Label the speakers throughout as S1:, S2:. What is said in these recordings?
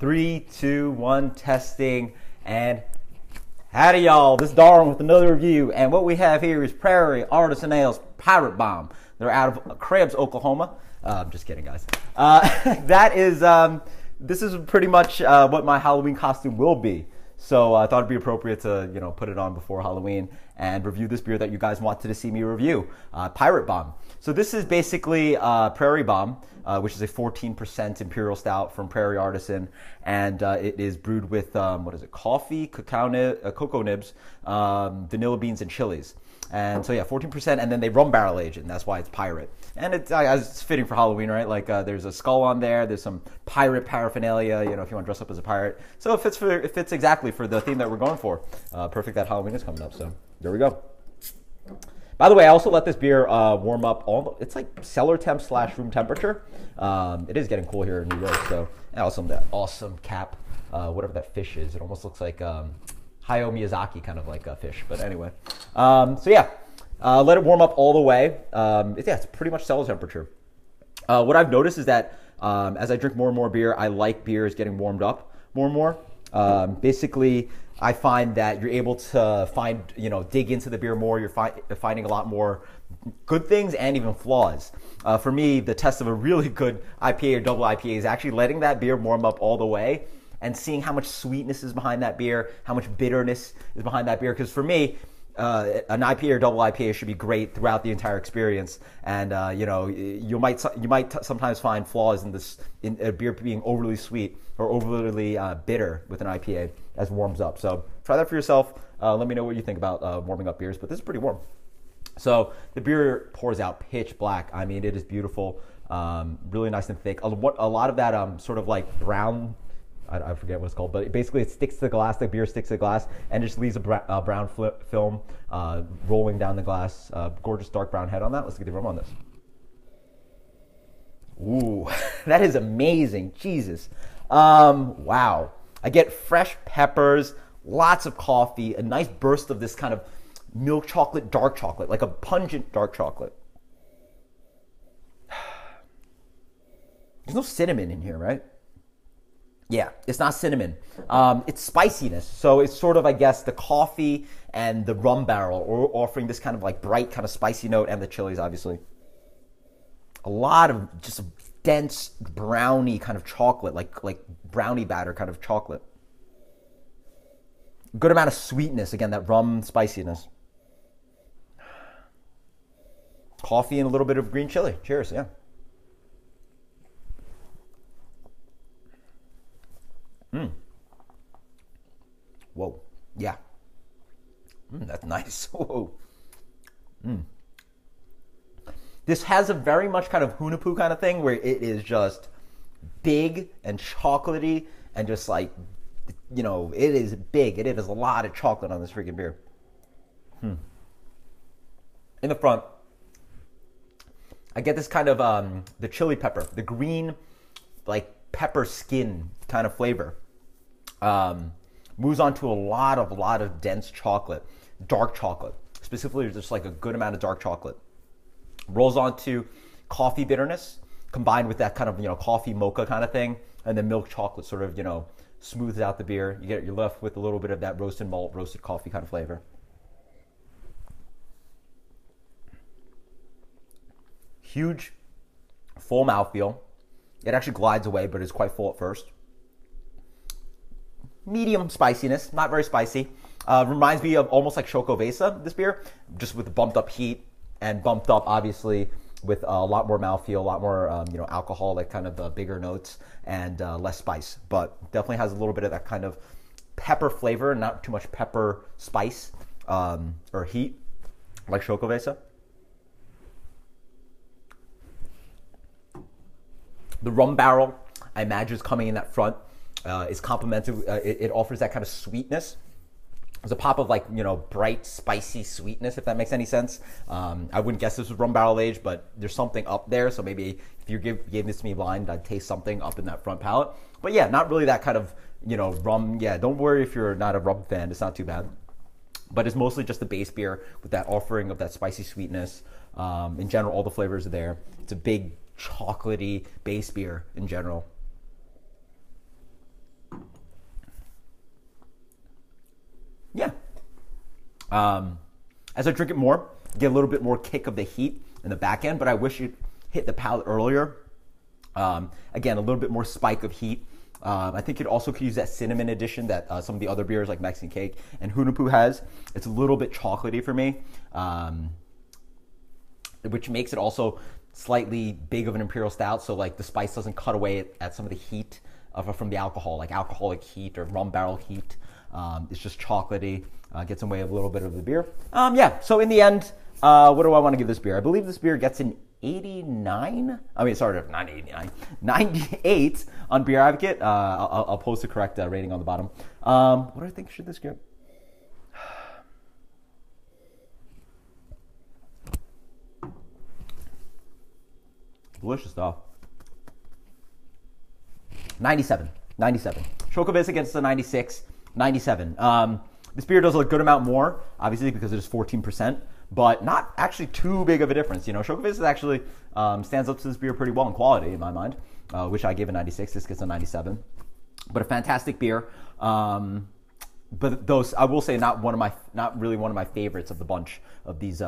S1: Three, two, one, testing. And howdy, y'all. This is Darwin with another review. And what we have here is Prairie Artisan Ale's Pirate Bomb. They're out of Krebs, Oklahoma. Just kidding, guys. This is pretty much what my Halloween costume will be. So I thought it'd be appropriate to, put it on before Halloween and review this beer that you guys wanted to see me review, Pirate Bomb. So this is basically Prairie Bomb, which is a 14% Imperial Stout from Prairie Artisan, and it is brewed with, coffee, cocoa nibs, vanilla beans, and chilies. And so yeah, 14%, and then they rum barrel age it, and that's why it's pirate. And it's fitting for Halloween, right? Like there's a skull on there, there's some pirate paraphernalia, if you want to dress up as a pirate. So it fits exactly for the theme that we're going for. Perfect that Halloween is coming up, so there we go. By the way, I also let this beer warm up. It's like cellar temp / room temperature. It is getting cool here in New York, so and also that awesome cap, whatever that fish is. It almost looks like Hayao Miyazaki kind of like a fish, but anyway. Let it warm up all the way. It's pretty much cellar temperature. What I've noticed is that as I drink more and more beer, I like beers getting warmed up more and more. Basically, I find that you're able to dig into the beer more. You're finding a lot more good things and even flaws. For me, the test of a really good IPA or double IPA is actually letting that beer warm up all the way and seeing how much sweetness is behind that beer, how much bitterness is behind that beer. Because for me, an IPA or double IPA should be great throughout the entire experience, and you might sometimes find flaws in a beer being overly sweet or overly bitter with an IPA as it warms up. So try that for yourself. Let me know what you think about warming up beers, but this is pretty warm. So the beer pours out pitch black. I mean, it is beautiful, really nice and thick. A lot of that sort of like brown. I forget what it's called, but basically it sticks to the glass. The beer sticks to the glass and just leaves a brown film rolling down the glass. Gorgeous dark brown head on that. Let's get the aroma on this. Ooh, that is amazing. Jesus. Wow. I get fresh peppers, lots of coffee, a nice burst of this kind of milk chocolate, dark chocolate, like a pungent dark chocolate. There's no cinnamon in here, right? Yeah, it's not cinnamon. It's spiciness. So it's sort of, I guess, the coffee and the rum barrel offering this kind of like bright kind of spicy note, and the chilies, obviously. A lot of just dense brownie kind of chocolate, like brownie batter kind of chocolate. Good amount of sweetness. Again, that rum spiciness. Coffee and a little bit of green chili. Cheers, yeah. Whoa. Yeah. That's nice. Whoa. This has a very much kind of Hunapoo kind of thing where it is just big and chocolatey and just like, it is big. It is a lot of chocolate on this freaking beer. In the front, I get this kind of the chili pepper, the green like pepper skin kind of flavor. Moves on to a lot of dense chocolate, dark chocolate, specifically just like a good amount of dark chocolate. Rolls onto coffee bitterness combined with that kind of, coffee mocha kind of thing. And then milk chocolate sort of, smooths out the beer. You're left with a little bit of that roasted malt, roasted coffee kind of flavor. Huge, full mouthfeel. It actually glides away, but it's quite full at first. Medium spiciness, not very spicy. Reminds me of almost like Chocovesa, this beer, just with bumped up heat and bumped up, obviously, with a lot more mouthfeel, a lot more, alcohol, like kind of bigger notes and less spice. But definitely has a little bit of that kind of pepper flavor, not too much pepper spice or heat, like Chocovesa. The rum barrel, I imagine, is coming in that front. Is complemented. It offers that kind of sweetness. There's a pop of bright, spicy sweetness, if that makes any sense. I wouldn't guess this was rum barrel aged, but there's something up there. So maybe if you gave this to me blind, I'd taste something up in that front palate. But yeah, not really that kind of, rum. Yeah, don't worry if you're not a rum fan. It's not too bad. But it's mostly just the base beer with that offering of that spicy sweetness. In general, all the flavors are there. It's a big, chocolatey base beer in general. As I drink it more, get a little bit more kick of the heat in the back end, but I wish it hit the palate earlier. Again, a little bit more spike of heat. I think it also could use that cinnamon addition that some of the other beers like Mexican Cake and Hunahpu has. It's a little bit chocolatey for me, which makes it also slightly big of an imperial stout. So like the spice doesn't cut away at some of the heat from the alcohol, like alcoholic heat or rum barrel heat. It's just chocolatey. Gets in the way of a little bit of the beer. Yeah, so in the end, what do I want to give this beer? I believe this beer gets an 89. I mean, sorry, not 89, 98 on Beer Advocate. I'll post the correct rating on the bottom. What do I think should this get? Delicious stuff. 97. Shokoviz gets the 96. 97. This beer does a good amount more, obviously, because it is 14%, but not actually too big of a difference. You know, Shokoviz actually stands up to this beer pretty well in quality, in my mind, which I gave a 96. This gets a 97. But a fantastic beer. But those, I will say, not really one of my favorites of the bunch of these,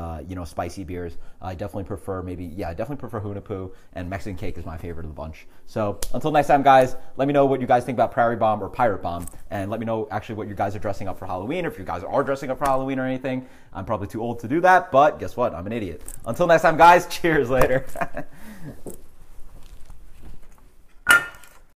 S1: spicy beers. I definitely prefer Hunahpu, and Mexican Cake is my favorite of the bunch. So until next time, guys, let me know what you guys think about Prairie Bomb or Pirate Bomb, and let me know actually what you guys are dressing up for Halloween, or if you guys are dressing up for Halloween or anything. I'm probably too old to do that, but guess what? I'm an idiot. Until next time, guys, cheers later.